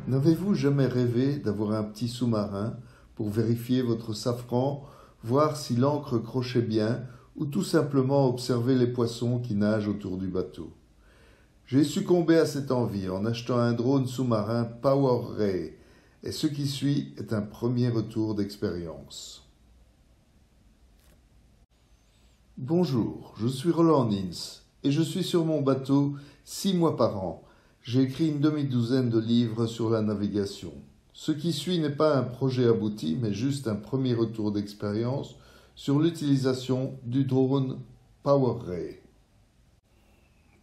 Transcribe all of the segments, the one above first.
N'avez-vous jamais rêvé d'avoir un petit sous-marin pour vérifier votre safran, voir si l'ancre crochait bien ou tout simplement observer les poissons qui nagent autour du bateau? J'ai succombé à cette envie en achetant un drone sous-marin PowerRay et ce qui suit est un premier retour d'expérience. Bonjour, je suis Roland Nins et je suis sur mon bateau 6 mois par an. J'ai écrit une demi-douzaine de livres sur la navigation. Ce qui suit n'est pas un projet abouti, mais juste un premier retour d'expérience sur l'utilisation du drone PowerRay.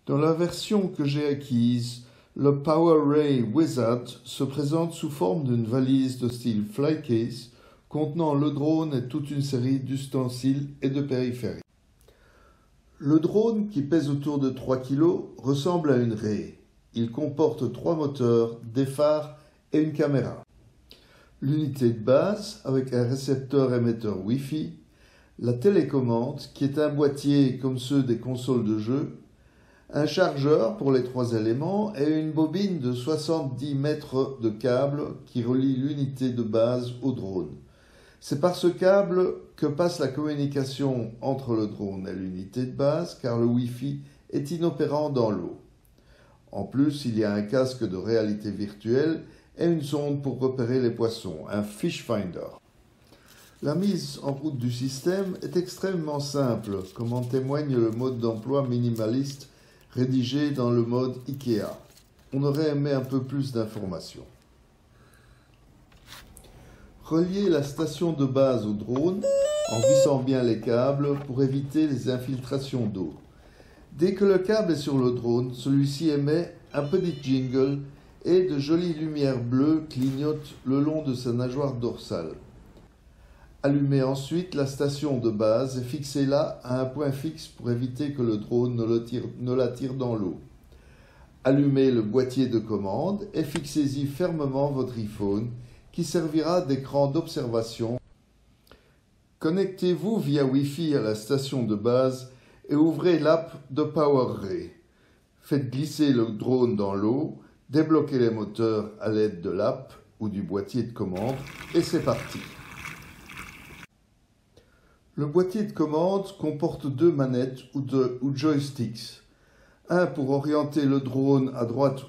Dans la version que j'ai acquise, le PowerRay Wizard se présente sous forme d'une valise de style Flycase contenant le drone et toute une série d'ustensiles et de périphériques. Le drone, qui pèse autour de 3 kg, ressemble à une raie. Il comporte 3 moteurs, des phares et une caméra. L'unité de base, avec un récepteur émetteur Wi-Fi, la télécommande, qui est un boîtier comme ceux des consoles de jeu, un chargeur pour les 3 éléments et une bobine de 70 mètres de câble qui relie l'unité de base au drone. C'est par ce câble que passe la communication entre le drone et l'unité de base, car le Wi-Fi est inopérant dans l'eau. En plus, il y a un casque de réalité virtuelle et une sonde pour repérer les poissons, un Fish Finder. La mise en route du système est extrêmement simple, comme en témoigne le mode d'emploi minimaliste rédigé dans le mode IKEA. On aurait aimé un peu plus d'informations. Reliez la station de base au drone en vissant bien les câbles pour éviter les infiltrations d'eau. Dès que le câble est sur le drone, celui-ci émet un petit jingle et de jolies lumières bleues clignotent le long de sa nageoire dorsale. Allumez ensuite la station de base et fixez-la à un point fixe pour éviter que le drone ne la tire dans l'eau. Allumez le boîtier de commande et fixez-y fermement votre iPhone qui servira d'écran d'observation. Connectez-vous via Wi-Fi à la station de base et ouvrez l'app de PowerRay. Faites glisser le drone dans l'eau, débloquez les moteurs à l'aide de l'app ou du boîtier de commande et c'est parti. Le boîtier de commande comporte 2 manettes ou joysticks. Un pour orienter le drone à droite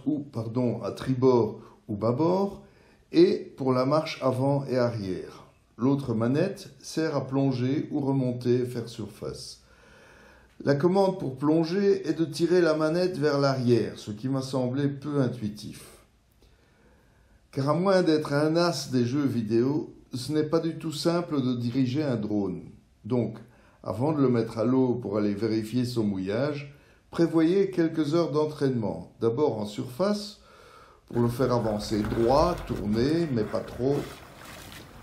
à tribord ou bâbord et pour la marche avant et arrière. L'autre manette sert à plonger ou remonter et faire surface. La commande pour plonger est de tirer la manette vers l'arrière, ce qui m'a semblé peu intuitif. Car à moins d'être un as des jeux vidéo, ce n'est pas du tout simple de diriger un drone. Donc, avant de le mettre à l'eau pour aller vérifier son mouillage, prévoyez quelques heures d'entraînement. D'abord en surface, pour le faire avancer droit, tourner, mais pas trop.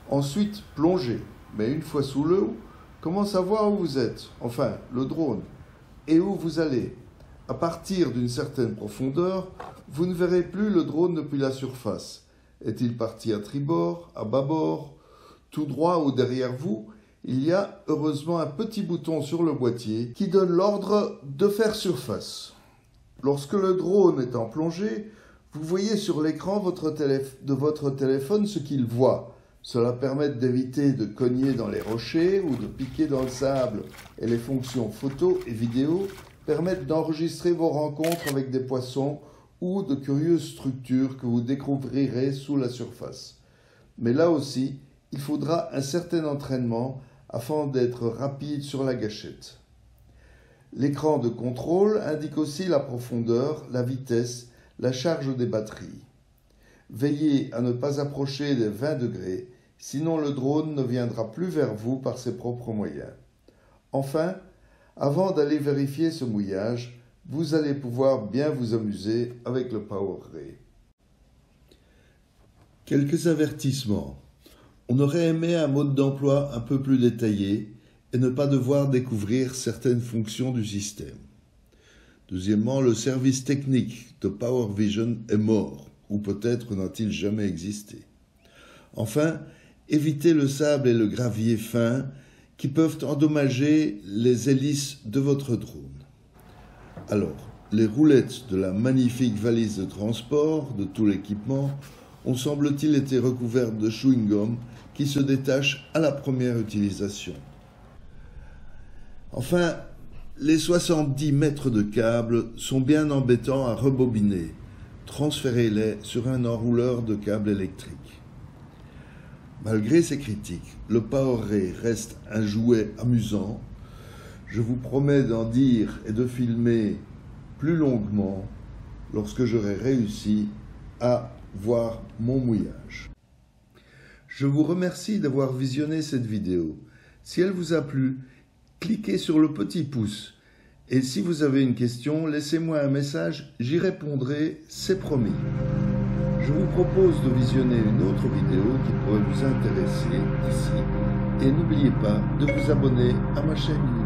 Ensuite, plonger, mais une fois sous l'eau, comment savoir où vous êtes, enfin le drone, et où vous allez? À partir d'une certaine profondeur, vous ne verrez plus le drone depuis la surface. Est-il parti à tribord, à bâbord, tout droit ou derrière vous? Il y a heureusement un petit bouton sur le boîtier qui donne l'ordre de faire surface. Lorsque le drone est en plongée, vous voyez sur l'écran de votre téléphone ce qu'il voit. Cela permet d'éviter de cogner dans les rochers ou de piquer dans le sable. Et les fonctions photo et vidéo permettent d'enregistrer vos rencontres avec des poissons ou de curieuses structures que vous découvrirez sous la surface. Mais là aussi, il faudra un certain entraînement afin d'être rapide sur la gâchette. L'écran de contrôle indique aussi la profondeur, la vitesse, la charge des batteries. Veillez à ne pas approcher des 20 degrés, sinon le drone ne viendra plus vers vous par ses propres moyens. Enfin, avant d'aller vérifier ce mouillage, vous allez pouvoir bien vous amuser avec le PowerRay. Quelques avertissements. On aurait aimé un mode d'emploi un peu plus détaillé et ne pas devoir découvrir certaines fonctions du système. Deuxièmement, le service technique de PowerVision est mort, ou peut-être n'a-t-il jamais existé. Enfin, évitez le sable et le gravier fin qui peuvent endommager les hélices de votre drone. Alors, les roulettes de la magnifique valise de transport, de tout l'équipement, ont semble-t-il été recouvertes de chewing-gum qui se détache à la première utilisation. Enfin, les 70 mètres de câbles sont bien embêtants à rebobiner. Transférez-les sur un enrouleur de câbles électriques. Malgré ces critiques, le PowerRay reste un jouet amusant. Je vous promets d'en dire et de filmer plus longuement lorsque j'aurai réussi à voir mon mouillage. Je vous remercie d'avoir visionné cette vidéo. Si elle vous a plu, cliquez sur le petit pouce. Et si vous avez une question, laissez-moi un message, j'y répondrai, c'est promis. Je vous propose de visionner une autre vidéo qui pourrait vous intéresser ici. Et n'oubliez pas de vous abonner à ma chaîne YouTube.